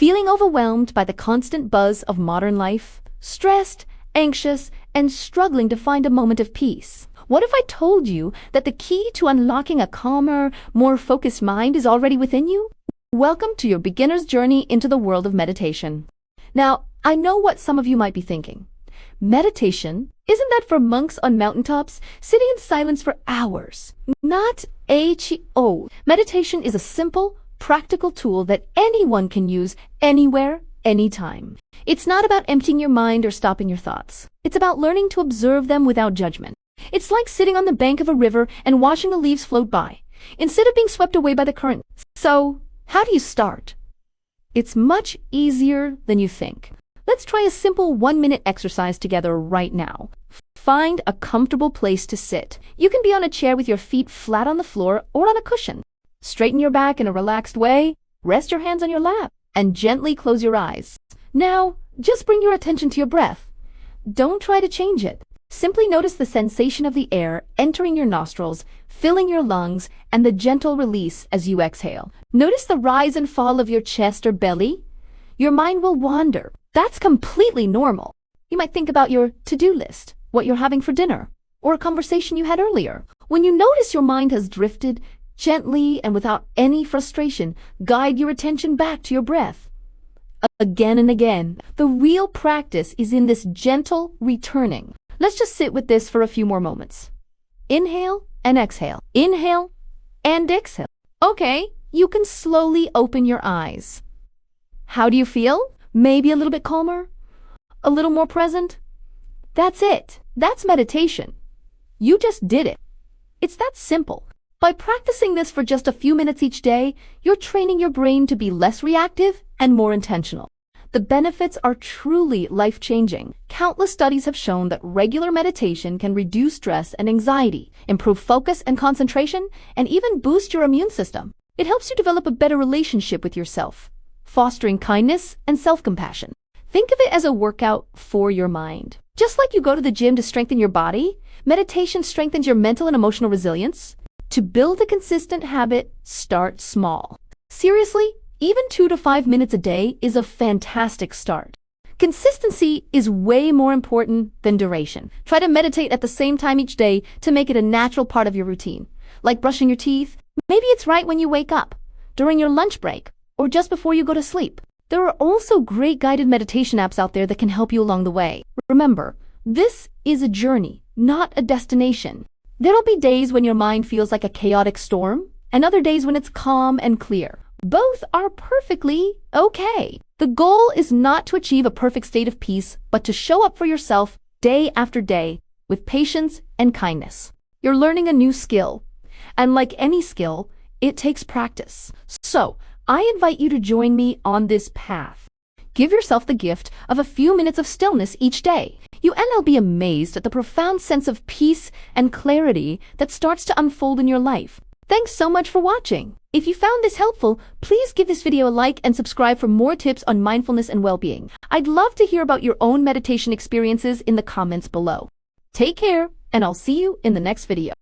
Feeling overwhelmed by the constant buzz of modern life? Stressed, anxious, and struggling to find a moment of peace? What if I told you that the key to unlocking a calmer, more focused mind is already within you? Welcome to your beginner's journey into the world of meditation. Now, I know what some of you might be thinking. Meditation? Isn't that for monks on mountaintops, sitting in silence for hours? Not H-O. Meditation is a simple, practical tool that anyone can use anywhere, anytime. It's not about emptying your mind or stopping your thoughts. It's about learning to observe them without judgment. It's like sitting on the bank of a river and watching the leaves float by, instead of being swept away by the current. So, how do you start? It's much easier than you think. Let's try a simple 1-minute exercise together right now. Find a comfortable place to sit. You can be on a chair with your feet flat on the floor or on a cushion. Straighten your back in a relaxed way, rest your hands on your lap, and gently close your eyes. Now, just bring your attention to your breath. Don't try to change it. Simply notice the sensation of the air entering your nostrils, filling your lungs, and the gentle release as you exhale. Notice the rise and fall of your chest or belly. Your mind will wander. That's completely normal. You might think about your to-do list, what you're having for dinner, or a conversation you had earlier. When you notice your mind has drifted, gently and without any frustration, guide your attention back to your breath. Again and again. The real practice is in this gentle returning. Let's just sit with this for a few more moments. Inhale and exhale. Inhale and exhale. Okay, you can slowly open your eyes. How do you feel? Maybe a little bit calmer? A little more present? That's it. That's meditation. You just did it. It's that simple. By practicing this for just a few minutes each day, you're training your brain to be less reactive and more intentional. The benefits are truly life-changing. Countless studies have shown that regular meditation can reduce stress and anxiety, improve focus and concentration, and even boost your immune system. It helps you develop a better relationship with yourself, fostering kindness and self-compassion. Think of it as a workout for your mind. Just like you go to the gym to strengthen your body, meditation strengthens your mental and emotional resilience. To build a consistent habit, start small. Seriously, even 2 to 5 minutes a day is a fantastic start. Consistency is way more important than duration. Try to meditate at the same time each day to make it a natural part of your routine. Like brushing your teeth, maybe it's right when you wake up, during your lunch break, or just before you go to sleep. There are also great guided meditation apps out there that can help you along the way. Remember, this is a journey, not a destination. There'll be days when your mind feels like a chaotic storm, and other days when it's calm and clear. Both are perfectly okay. The goal is not to achieve a perfect state of peace, but to show up for yourself day after day with patience and kindness. You're learning a new skill, and like any skill, it takes practice. So, I invite you to join me on this path. Give yourself the gift of a few minutes of stillness each day. You'll be amazed at the profound sense of peace and clarity that starts to unfold in your life. Thanks so much for watching. If you found this helpful, please give this video a like and subscribe for more tips on mindfulness and well-being. I'd love to hear about your own meditation experiences in the comments below. Take care, and I'll see you in the next video.